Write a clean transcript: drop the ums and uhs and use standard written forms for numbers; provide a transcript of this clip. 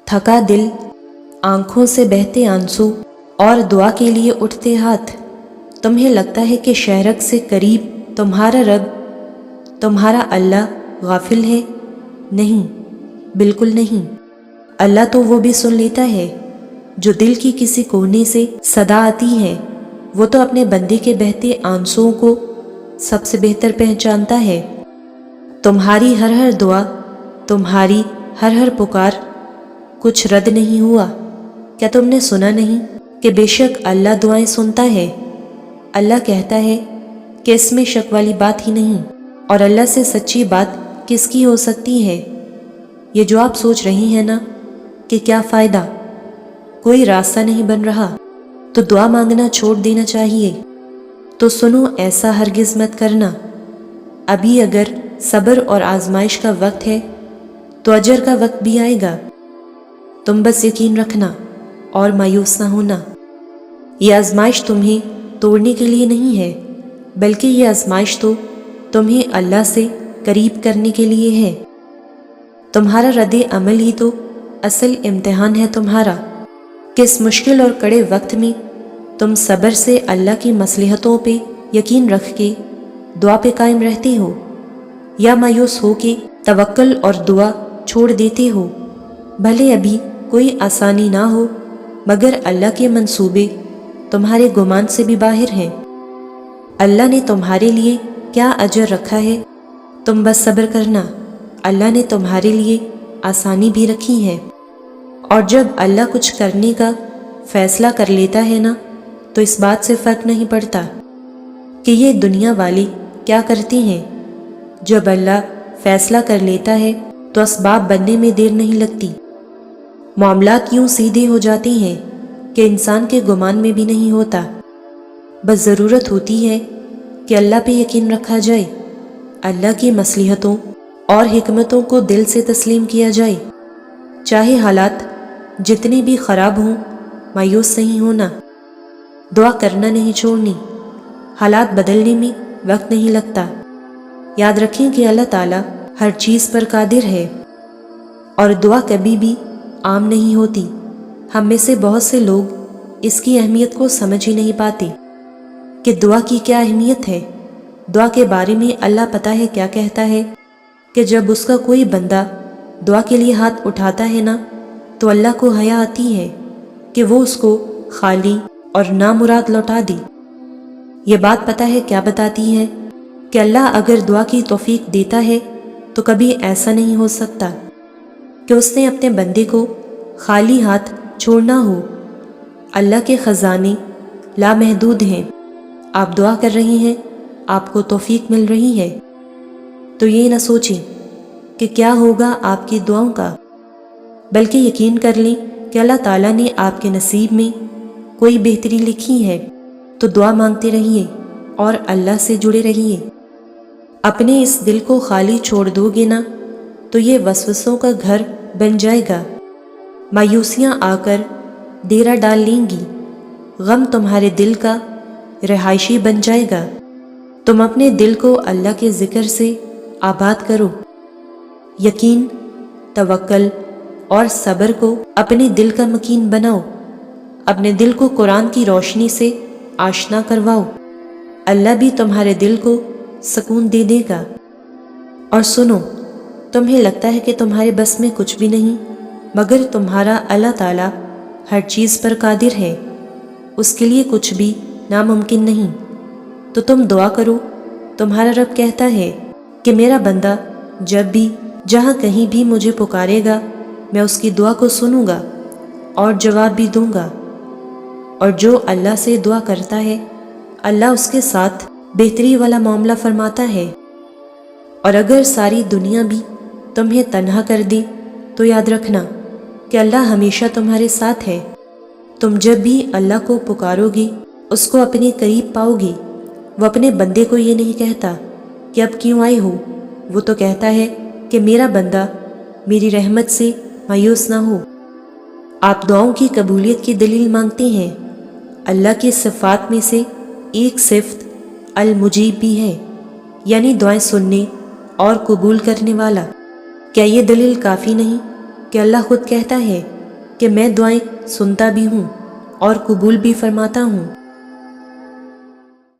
تھکا دل، آنکھوں سے بہتے آنسو اور دعا کے لیے اٹھتے ہاتھ، تمہیں لگتا ہے کہ شہرک سے قریب تمہارا رب، تمہارا اللہ غافل ہے؟ نہیں، بالکل نہیں۔ اللہ تو وہ بھی سن لیتا ہے جو دل کی کسی کونے سے صدا آتی ہے۔ وہ تو اپنے بندے کے بہتے آنسوؤں کو سب سے بہتر پہچانتا ہے۔ تمہاری ہر ہر دعا، تمہاری ہر ہر پکار کچھ رد نہیں ہوا۔ کیا تم نے سنا نہیں کہ بے شک اللہ دعائیں سنتا ہے؟ اللہ کہتا ہے کہ اس میں شک والی بات ہی نہیں، اور اللہ سے سچی بات کس کی ہو سکتی ہے؟ یہ جو آپ سوچ رہی ہیں نا کہ کیا فائدہ، کوئی راستہ نہیں بن رہا، تو دعا مانگنا چھوڑ دینا چاہیے۔ تو سنو، ایسا ہرگز مت کرنا۔ ابھی اگر صبر اور آزمائش کا وقت ہے تو اجر کا وقت بھی آئے گا۔ تم بس یقین رکھنا اور مایوس نہ ہونا۔ یہ آزمائش تمہیں توڑنے کے لیے نہیں ہے، بلکہ یہ آزمائش تو تمہیں اللہ سے قریب کرنے کے لیے ہے۔ تمہارا رد عمل ہی تو اصل امتحان ہے تمہارا، کس مشکل اور کڑے وقت میں تم صبر سے اللہ کی مصلحتوں پہ یقین رکھ کے دعا پہ قائم رہتے ہو، یا مایوس ہو کے توکل اور دعا چھوڑ دیتے ہو۔ بھلے ابھی کوئی آسانی نہ ہو، مگر اللہ کے منصوبے تمہارے گمان سے بھی باہر ہیں۔ اللہ نے تمہارے لیے کیا اجر رکھا ہے، تم بس صبر کرنا۔ اللہ نے تمہارے لیے آسانی بھی رکھی ہے، اور جب اللہ کچھ کرنے کا فیصلہ کر لیتا ہے نا، تو اس بات سے فرق نہیں پڑتا کہ یہ دنیا والے کیا کرتے ہیں۔ جب اللہ فیصلہ کر لیتا ہے تو اسباب بننے میں دیر نہیں لگتی۔ معاملات یوں سیدھے ہو جاتے ہیں کہ انسان کے گمان میں بھی نہیں ہوتا۔ بس ضرورت ہوتی ہے کہ اللہ پہ یقین رکھا جائے، اللہ کی مصلحتوں اور حکمتوں کو دل سے تسلیم کیا جائے۔ چاہے حالات جتنے بھی خراب ہوں، مایوس نہیں ہونا، دعا کرنا نہیں چھوڑنی۔ حالات بدلنے میں وقت نہیں لگتا۔ یاد رکھیں کہ اللہ تعالیٰ ہر چیز پر قادر ہے، اور دعا کبھی بھی عام نہیں ہوتی۔ ہم میں سے بہت سے لوگ اس کی اہمیت کو سمجھ ہی نہیں پاتے کہ دعا کی کیا اہمیت ہے۔ دعا کے بارے میں اللہ پتہ ہے کیا کہتا ہے کہ جب اس کا کوئی بندہ دعا کے لیے ہاتھ اٹھاتا ہے نا، تو اللہ کو حیا آتی ہے کہ وہ اس کو خالی اور نامراد لوٹا دے۔ یہ بات پتہ ہے کیا بتاتی ہے کہ اللہ اگر دعا کی توفیق دیتا ہے تو کبھی ایسا نہیں ہو سکتا کہ اس نے اپنے بندے کو خالی ہاتھ چھوڑنا ہو۔ اللہ کے خزانے لامحدود ہیں۔ آپ دعا کر رہے ہیں، آپ کو توفیق مل رہی ہے، تو یہ نہ سوچیں کہ کیا ہوگا آپ کی دعاؤں کا، بلکہ یقین کر لیں کہ اللہ تعالیٰ نے آپ کے نصیب میں کوئی بہتری لکھی ہے۔ تو دعا مانگتے رہیے اور اللہ سے جڑے رہیے۔ اپنے اس دل کو خالی چھوڑ دو گے نا، تو یہ وسوسوں کا گھر بن جائے گا۔ مایوسیاں آ کر ڈیرا ڈال لیں گی، غم تمہارے دل کا رہائشی بن جائے گا۔ تم اپنے دل کو اللہ کے ذکر سے آباد کرو۔ یقین، توکل اور صبر کو اپنے دل کا مکین بناؤ۔ اپنے دل کو قرآن کی روشنی سے آشنا کرواؤ۔ اللہ بھی تمہارے دل کو سکون دے دے گا۔ اور سنو، تمہیں لگتا ہے کہ تمہارے بس میں کچھ بھی نہیں، مگر تمہارا اللہ تعالیٰ ہر چیز پر قادر ہے، اس کے لیے کچھ بھی ناممکن نہیں۔ تو تم دعا کرو۔ تمہارا رب کہتا ہے کہ میرا بندہ جب بھی جہاں کہیں بھی مجھے پکارے گا، میں اس کی دعا کو سنوں گا اور جواب بھی دوں گا۔ اور جو اللہ سے دعا کرتا ہے، اللہ اس کے ساتھ بہتری والا معاملہ فرماتا ہے۔ اور اگر ساری دنیا بھی تمہیں تنہا کر دے تو یاد رکھنا کہ اللہ ہمیشہ تمہارے ساتھ ہے۔ تم جب بھی اللہ کو پکارو گے، اس کو اپنے قریب پاؤ گے۔ وہ اپنے بندے کو یہ نہیں کہتا کہ اب کیوں آئے ہو، وہ تو کہتا ہے کہ میرا بندہ میری رحمت سے مایوس نہ ہو۔ آپ دعاؤں کی قبولیت کی دلیل مانگتے ہیں۔ اللہ کی صفات میں سے ایک صفت المجیب بھی ہے، یعنی دعائیں سننے اور قبول کرنے والا۔ کیا یہ دلیل کافی نہیں کہ اللہ خود کہتا ہے کہ میں دعائیں سنتا بھی ہوں اور قبول بھی فرماتا ہوں۔